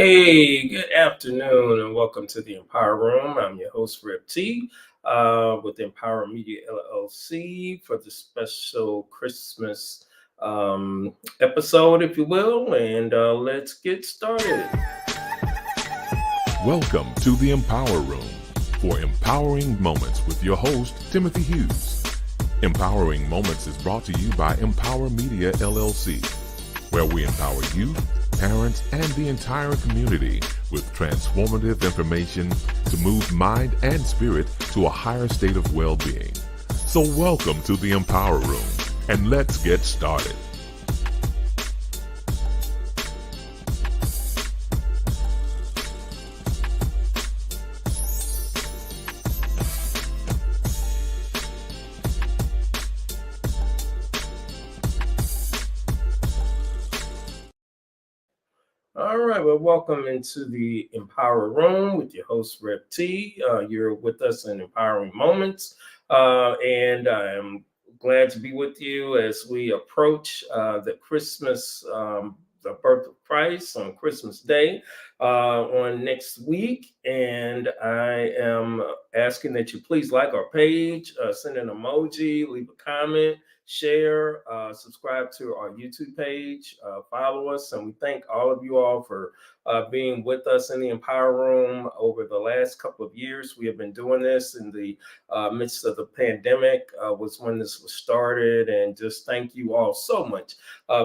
Hey, good afternoon, and welcome to the Empower Room. I'm your host, Rip T, with Empower Media LLC for the special Christmas episode, if you will. And let's get started. Welcome to the Empower Room for empowering moments with your host, Timothy Hughes. Empowering Moments is brought to you by Empower Media LLC, where we empower you, parents, and the entire community with transformative information to move mind and spirit to a higher state of well-being. So welcome to the Empower Room, and let's get started. All right, well, welcome into the Empower Room with your host, Rep T. You're with us in Empowering Moments, and I'm glad to be with you as we approach the Christmas, the birth of Christ on Christmas Day on next week. And I am asking that you please like our page, send an emoji, leave a comment, share, subscribe to our YouTube page, follow us, and we thank all of you all for being with us in the Empower Room over the last couple of years. We have been doing this in the midst of the pandemic, was when this was started, and just thank you all so much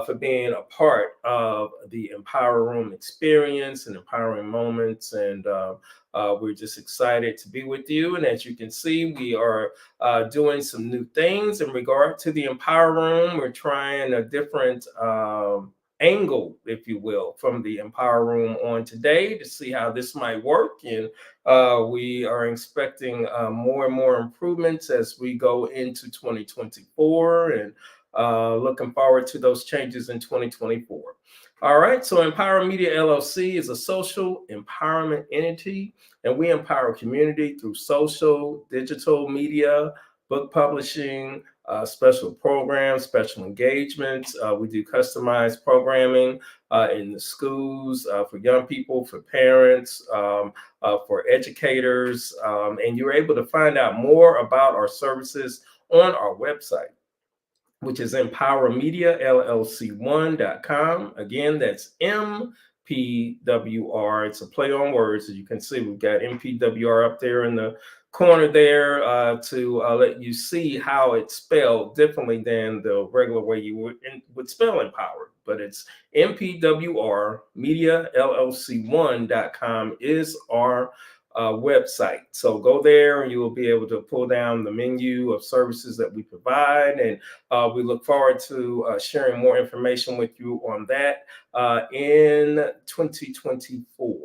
for being a part of the Empower Room experience and empowering moments. And we're just excited to be with you. And as you can see, we are doing some new things in regard to the Empower Room. We're trying a different angle, if you will, from the Empower Room on today to see how this might work. And we are expecting more and more improvements as we go into 2024, and looking forward to those changes in 2024. All right, so Empower Media LLC is a social empowerment entity, and we empower community through social, digital media, book publishing, special programs, special engagements. We do customized programming in the schools for young people, for parents, for educators, and you're able to find out more about our services on our website, which is empowermediallc1.com. Again, that's MPWR. It's a play on words. As you can see, we've got MPWR up there in the corner there to let you see how it's spelled differently than the regular way you would spell empowered. But it's MPWR Media LLC1.com is our website. So go there and you will be able to pull down the menu of services that we provide. And we look forward to sharing more information with you on that in 2024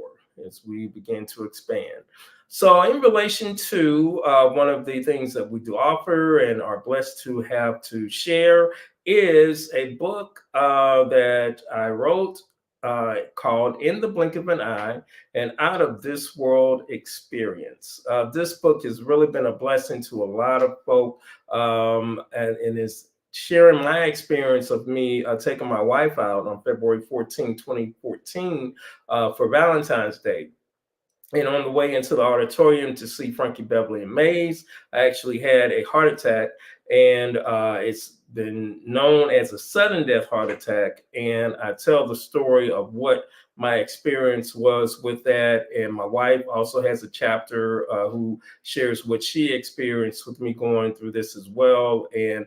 as we begin to expand. So in relation to one of the things that we do offer and are blessed to have to share is a book that I wrote called In the Blink of an Eye, an Out of This World Experience. This book has really been a blessing to a lot of folk, and is sharing my experience of me taking my wife out on February 14, 2014 for Valentine's Day. And on the way into the auditorium to see Frankie Beverly and Mays, I actually had a heart attack, and it's been known as a sudden death heart attack. And I tell the story of what my experience was with that. And my wife also has a chapter who shares what she experienced with me going through this as well. And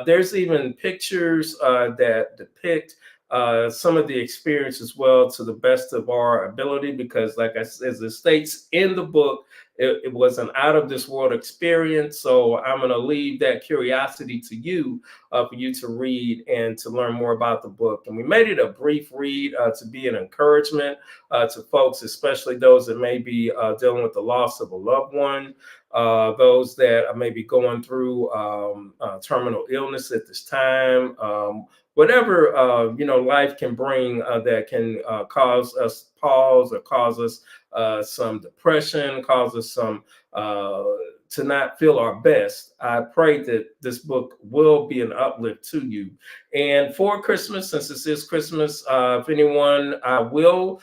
there's even pictures that depict some of the experience as well to the best of our ability, because like I said, as it states in the book, it was an out of this world experience. So I'm going to leave that curiosity to you for you to read and to learn more about the book. And we made it a brief read to be an encouragement to folks, especially those that may be dealing with the loss of a loved one, those that may be going through terminal illness at this time, whatever life can bring that can cause us pause or cause us some depression, cause us some to not feel our best. I pray that this book will be an uplift to you. And for Christmas, since this is Christmas, if anyone, I will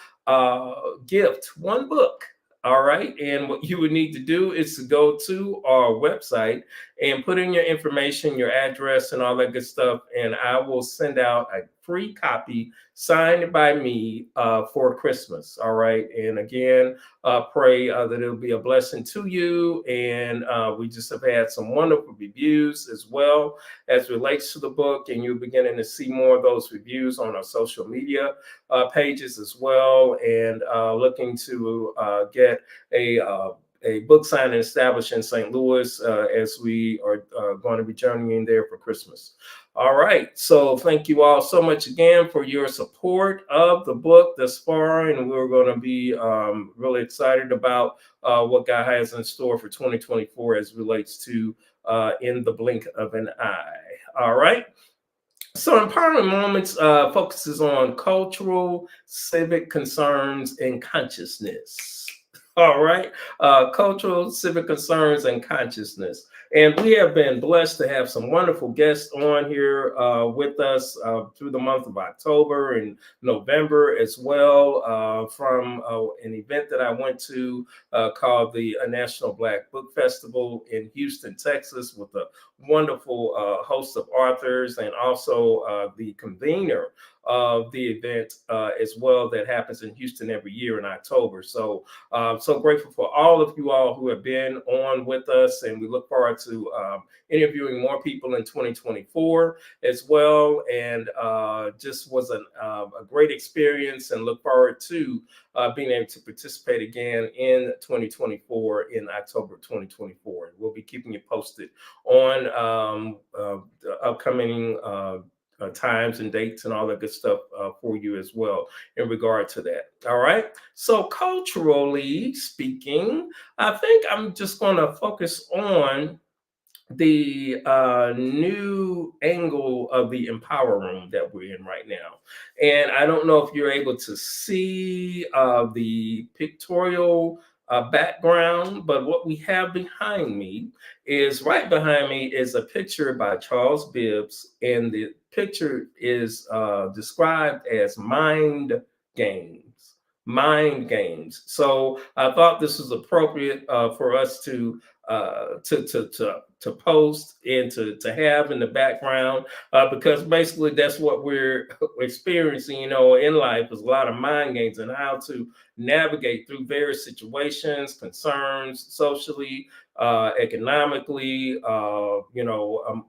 gift, one book. All right. And what you would need to do is to go to our website and put in your information, your address, and all that good stuff. And I will send out a free copy signed by me for Christmas. All right. And again, pray that it'll be a blessing to you. And we just have had some wonderful reviews as well as relates to the book. And you're beginning to see more of those reviews on our social media pages as well. And looking to get a book signing established in St. Louis as we are going to be journeying there for Christmas. All right. So thank you all so much again for your support of the book thus far. And we're going to be really excited about what God has in store for 2024 as relates to In the Blink of an Eye. All right. So Empowering Moments focuses on cultural, civic concerns, and consciousness. All right. Cultural, civic concerns, and consciousness. And we have been blessed to have some wonderful guests on here with us through the month of October and November as well from an event that I went to called the National Black Book Festival in Houston, Texas, with a wonderful host of authors and also the convener of the event as well that happens in Houston every year in October. So so grateful for all of you all who have been on with us, and we look forward to interviewing more people in 2024 as well. And just was a great experience, and look forward to being able to participate again in 2024 in October 2024. We'll be keeping you posted on the upcoming times and dates and all that good stuff for you as well in regard to that. All right. So culturally speaking, I think I'm just going to focus on the new angle of the Empower Room that we're in right now. And I don't know if you're able to see the pictorial background, but what we have behind me is right behind me is a picture by Charles Bibbs, and the picture is described as mind games. Mind games. So I thought this was appropriate for us to post and to have in the background because basically that's what we're experiencing, you know, in life is a lot of mind games and how to navigate through various situations, concerns, socially, economically,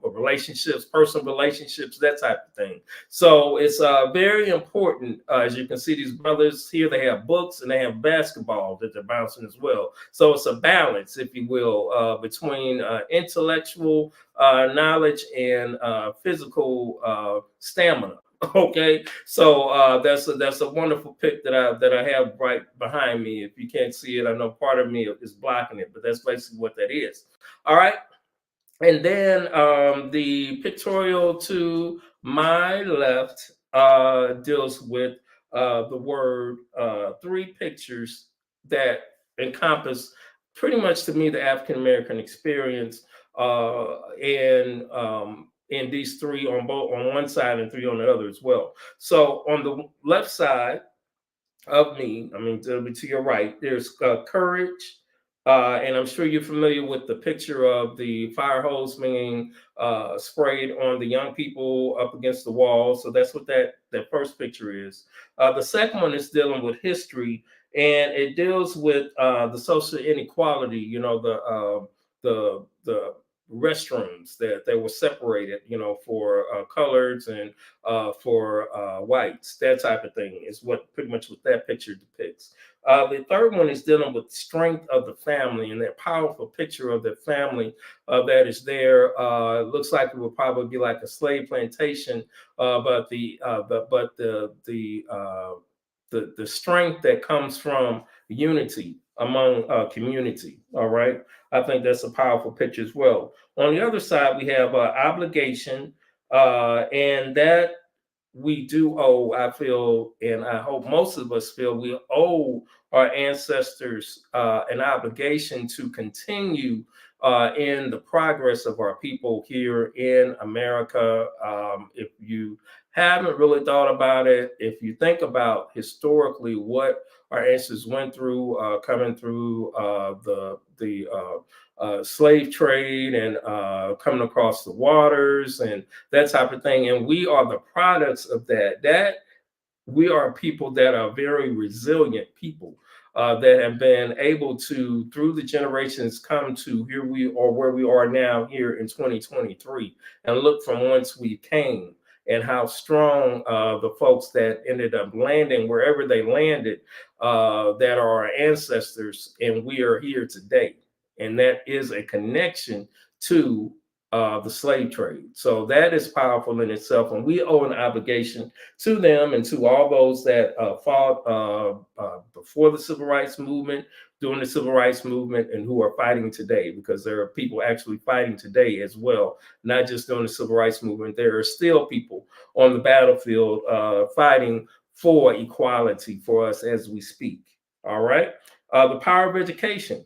relationships, personal relationships, that type of thing. So it's very important. As you can see, these brothers here, they have books and they have basketball that they're bouncing as well. So it's a balance, if you will, between intellectual knowledge and physical stamina. Okay, so that's a wonderful pic that I have right behind me. If you can't see it, I know part of me is blocking it, but that's basically what that is. All right. And then the pictorial to my left deals with the word three pictures that encompass pretty much to me the African American experience, and these three on one side and three on the other as well. So on the left side of me, I mean, to your right, there's courage. And I'm sure you're familiar with the picture of the fire hose being sprayed on the young people up against the wall. So that's what that first picture is. The second one is dealing with history, and it deals with the social inequality. You know, the restrooms that they were separated, you know, for coloreds and for whites, that type of thing is what pretty much what that picture depicts. The third one is dealing with strength of the family and that powerful picture of the family that is there. It looks like it would probably be like a slave plantation, but the strength that comes from unity among community. All right. I think that's a powerful picture as well. On the other side, we have obligation, and that we do owe, I feel, and I hope most of us feel, we owe our ancestors an obligation to continue in the progress of our people here in America. If you haven't really thought about it, if you think about historically what our ancestors went through, coming through the slave trade and coming across the waters and that type of thing, and we are the products of that. We are people that are very resilient people that have been able to, through the generations, come to here we are where we are now here in 2023, and look from whence we came and how strong the folks that ended up landing wherever they landed, that are our ancestors, and we are here today. And that is a connection to the slave trade. So that is powerful in itself. And we owe an obligation to them and to all those that fought before the civil rights movement, during the civil rights movement, and who are fighting today, because there are people actually fighting today as well, not just during the civil rights movement. There are still people on the battlefield fighting for equality for us as we speak. All right. The power of education.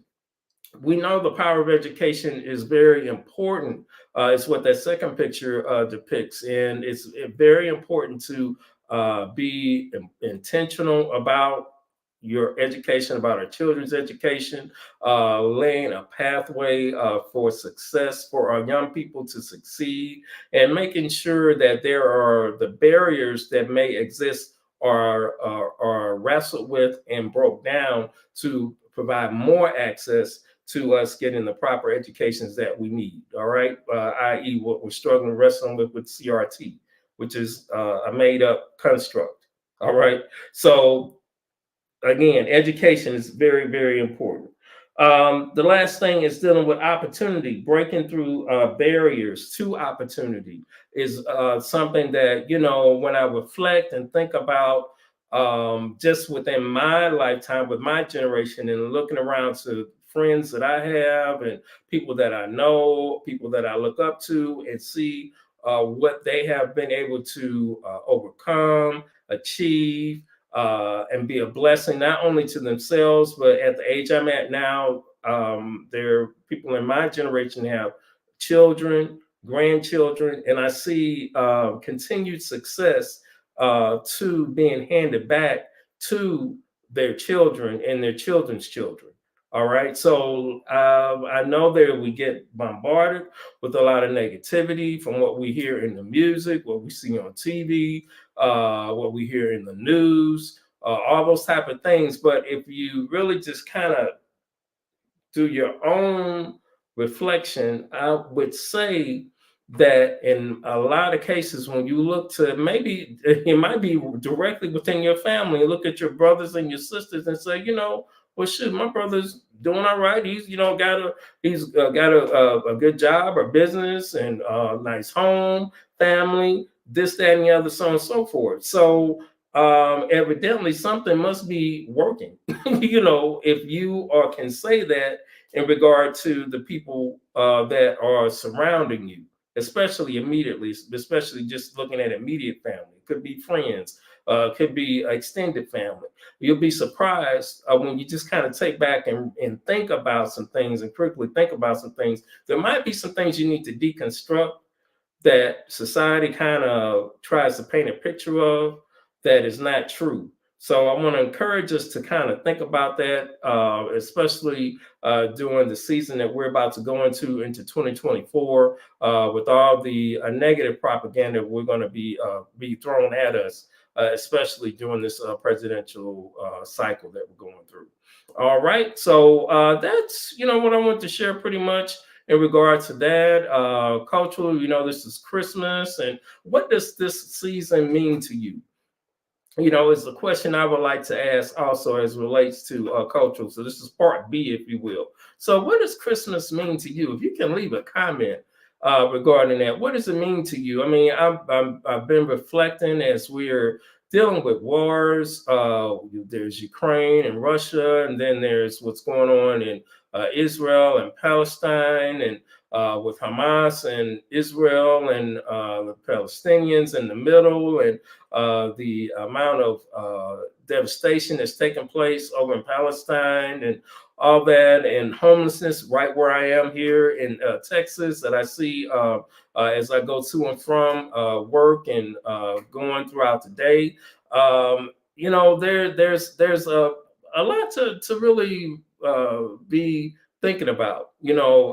We know the power of education is very important. It's what that second picture depicts. And it's very important to be intentional about your education, about our children's education, laying a pathway for success for our young people to succeed, and making sure that there are the barriers that may exist are wrestled with and broke down to provide more access to us getting the proper educations that we need. All right, i.e., what we're struggling wrestling with CRT, which is a made up construct. All right, so again, education is very, very important. The last thing is dealing with opportunity, breaking through barriers to opportunity is something that, when I reflect and think about just within my lifetime, with my generation, and looking around to friends that I have and people that I know, people that I look up to, and see what they have been able to overcome, achieve, and be a blessing not only to themselves, but at the age I'm at now, there are people in my generation have children, grandchildren, and I see continued success to being handed back to their children and their children's children. All right. So I know that we get bombarded with a lot of negativity from what we hear in the music, what we see on TV, what we hear in the news, all those type of things. But if you really just kind of do your own reflection, I would say that in a lot of cases, when you look to, maybe it might be directly within your family, look at your brothers and your sisters and say, well, shoot, my brother's doing all right. He's got a good job or business and a nice home, family, this, that, and the other, so on and so forth. So evidently something must be working. If you can say that in regard to the people that are surrounding you, especially immediately, especially just looking at immediate family. It could be friends, could be extended family. You'll be surprised when you just kind of take back and think about some things and quickly think about some things. There might be some things you need to deconstruct that society kind of tries to paint a picture of that is not true. So I want to encourage us to kind of think about that, especially during the season that we're about to go into 2024, with all the negative propaganda we're going to be thrown at us, especially during this presidential cycle that we're going through. All right, so that's what I want to share pretty much in regard to that. Cultural, this is Christmas, and what does this season mean to you? Is the question I would like to ask also as relates to cultural. So this is part B, if you will. So what does Christmas mean to you? If you can leave a comment regarding that, what does it mean to you? I mean, I've been reflecting as we're dealing with wars. There's Ukraine and Russia, and then there's what's going on in Israel and Palestine, and with Hamas and Israel and the Palestinians in the middle, and the amount of devastation that's taking place over in Palestine and all that, and homelessness right where I am here in Texas that I see as I go to and from work and going throughout the day. There's a lot to really be thinking about,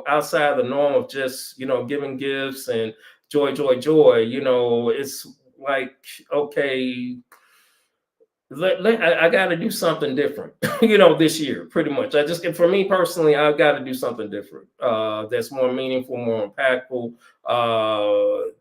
outside the norm of just, giving gifts and joy, joy, joy. It's like, okay, I got to do something different, this year, pretty much. For me personally, I've got to do something different that's more meaningful, more impactful,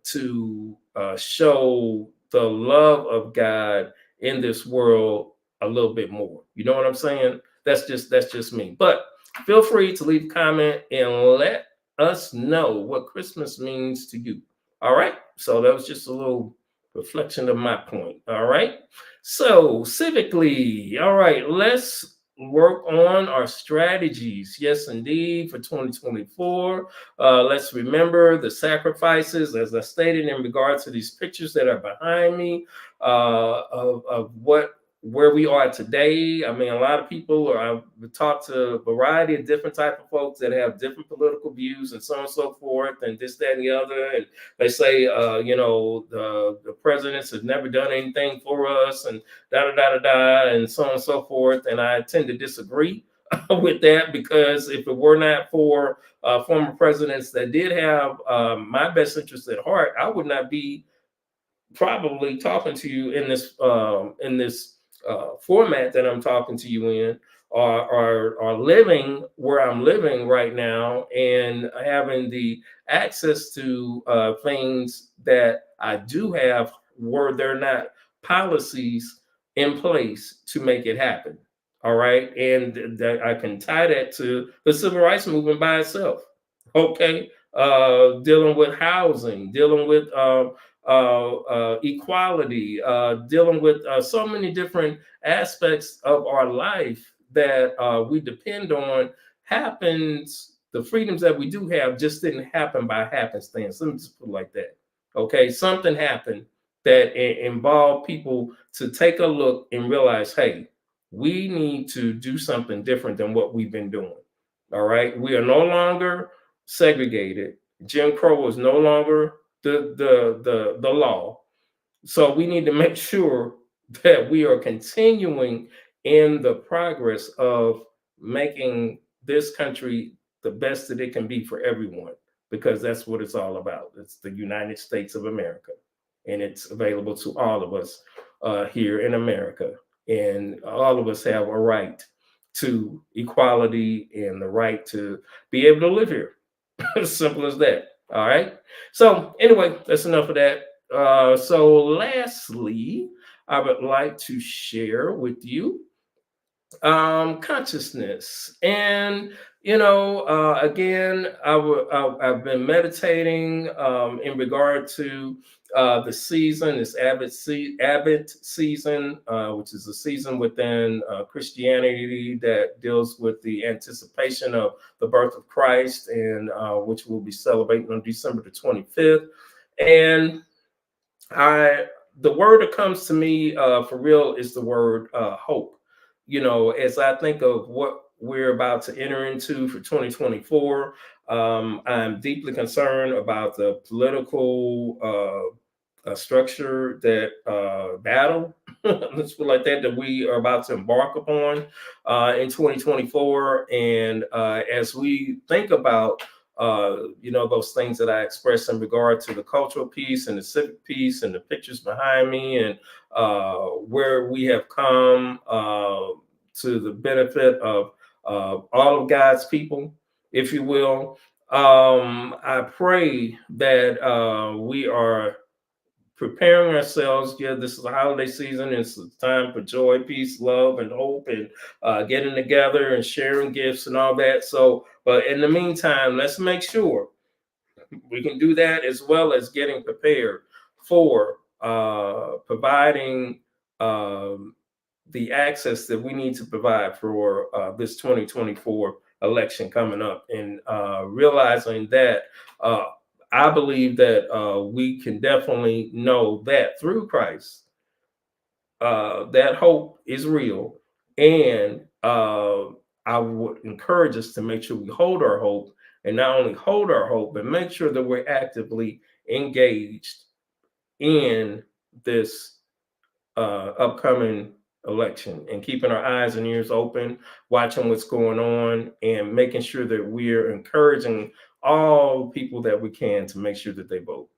to show the love of God in this world a little bit more. You know what I'm saying? That's just me. But feel free to leave a comment and let us know what Christmas means to you. All right. So that was just a little reflection of my point. All right. So, civically, all right, let's work on our strategies. Yes, indeed, for 2024. Let's remember the sacrifices, as I stated in regard to these pictures that are behind me, of where we are today. I mean, a lot of people I've talked to a variety of different type of folks that have different political views and so on and so forth, and this, that, and the other. And they say, the presidents have never done anything for us, and da da da da da, and so on and so forth. And I tend to disagree with that, because if it were not for former presidents that did have my best interest at heart, I would not be probably talking to you in this format that I'm talking to you in, or living where I'm living right now, and having the access to things that I do have, were there not policies in place to make it happen. All right. And that I can tie that to the civil rights movement by itself. Okay. Dealing with housing, dealing with equality, dealing with so many different aspects of our life that we depend on, happens. The freedoms that we do have just didn't happen by happenstance. Let me just put it like that. Okay, something happened that involved people to take a look and realize, hey, we need to do something different than what we've been doing. All right, we are no longer segregated. Jim Crow is no longer the law. So we need to make sure that we are continuing in the progress of making this country the best that it can be for everyone, because that's what it's all about. It's the United States of America, and it's available to all of us here in America. And all of us have a right to equality and the right to be able to live here. As simple as that. All right. So anyway, that's enough of that. So lastly, I would like to share with you consciousness. And again, I've been meditating in regard to the season, this Advent season, which is a season within Christianity that deals with the anticipation of the birth of Christ, and which we'll be celebrating on December the 25th. And the word that comes to me for real is the word hope. As I think of what we're about to enter into for 2024, I'm deeply concerned about the political structure, that battle, let's put it like that we are about to embark upon in 2024. And as we think about those things that I expressed in regard to the cultural piece and the civic piece and the pictures behind me, and where we have come to the benefit of all of God's people, if you will. I pray that we are preparing ourselves. Yeah, this is a holiday season. It's a time for joy, peace, love, and hope, and getting together and sharing gifts and all that. So, but in the meantime, let's make sure we can do that, as well as getting prepared for providing the access that we need to provide for this 2024 election coming up, and realizing that I believe that we can definitely know that through Christ, that hope is real. And I would encourage us to make sure we hold our hope, and not only hold our hope, but make sure that we're actively engaged in this upcoming election, and keeping our eyes and ears open, watching what's going on, and making sure that we're encouraging all people that we can to make sure that they vote.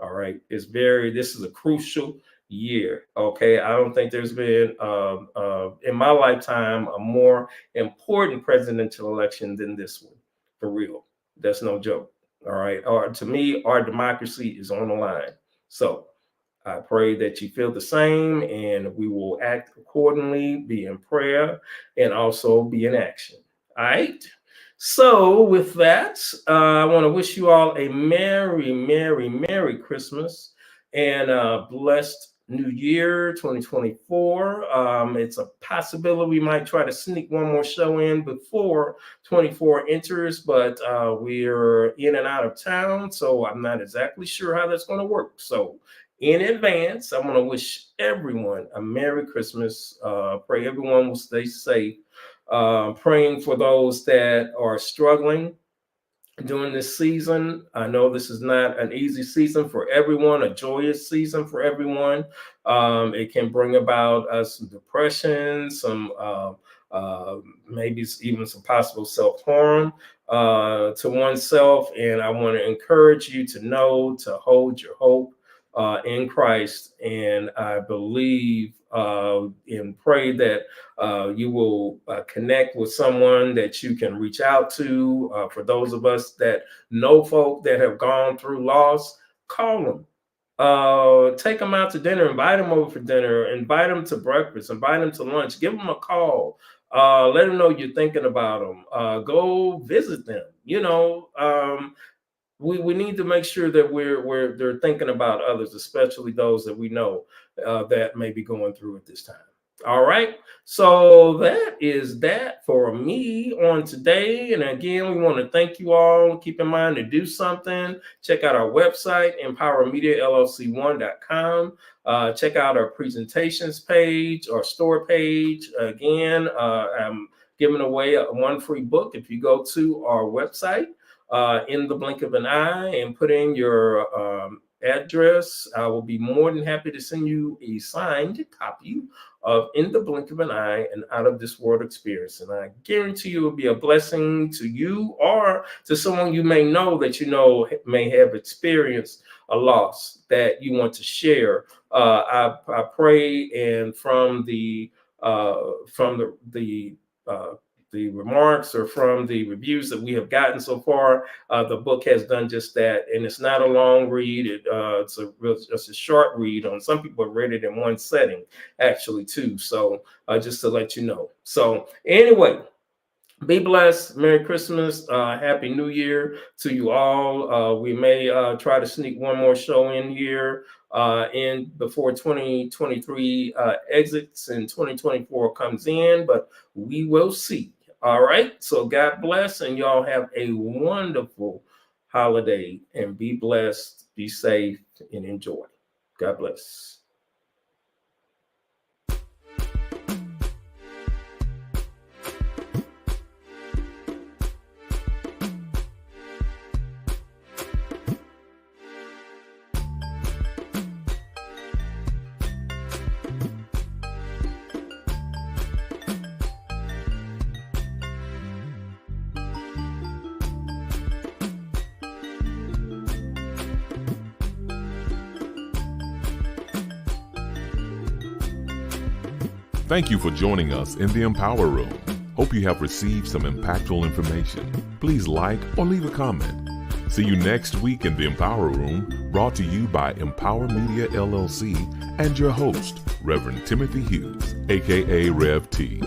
All right. This is a crucial year. Okay. I don't think there's been, in my lifetime, a more important presidential election than this one, for real. That's no joke. All right. Or to me, our democracy is on the line. So, I pray that you feel the same, and we will act accordingly, be in prayer, and also be in action. All right. So, with that, I want to wish you all a merry, merry, merry Christmas and a blessed New Year 2024. It's a possibility we might try to sneak one more show in before 24 enters, but we're in and out of town, so I'm not exactly sure how that's going to work. So, in advance, I want to wish everyone a Merry Christmas. Pray everyone will stay safe. Praying for those that are struggling during this season. I know this is not an easy season for everyone, a joyous season for everyone. It can bring about some depression, some maybe even some possible self-harm to oneself. And I want to encourage you to know to hold your hope in Christ. And I believe and pray that you will connect with someone that you can reach out to. For those of us that know folk that have gone through loss, call them. Take them out to dinner, invite them over for dinner, invite them to breakfast, invite them to lunch, give them a call. Let them know you're thinking about them. Go visit them. We need to make sure that they're thinking about others, especially those that we know that may be going through at this time. All right. So that is that for me on today. And again, we want to thank you all. Keep in mind to do something. Check out our website, MPWRMediaLLC1.com. Check out our presentations page, our store page. Again, I'm giving away one free book if you go to our website. In the blink of an eye and put in your address. I will be more than happy to send you a signed copy of In the Blink of an Eye, an Out of This World Experience. And I guarantee you it will be a blessing to you or to someone you may know that you know may have experienced a loss that you want to share. I pray, and from the remarks or from the reviews that we have gotten so far, the book has done just that. And it's not a long read. It's a short read. Some people have read it in one setting, actually, too. So just to let you know. So anyway, be blessed. Merry Christmas. Happy New Year to you all. We may try to sneak one more show in here in before 2023 exits and 2024 comes in, but we will see. All right. So God bless, and y'all have a wonderful holiday, and be blessed, be safe, and enjoy. God bless. Thank you for joining us in the Empower Room. Hope you have received some impactful information. Please like or leave a comment. See you next week in the Empower Room, brought to you by MPWR Media LLC and your host, Reverend Timothy Hughes, aka Rev T.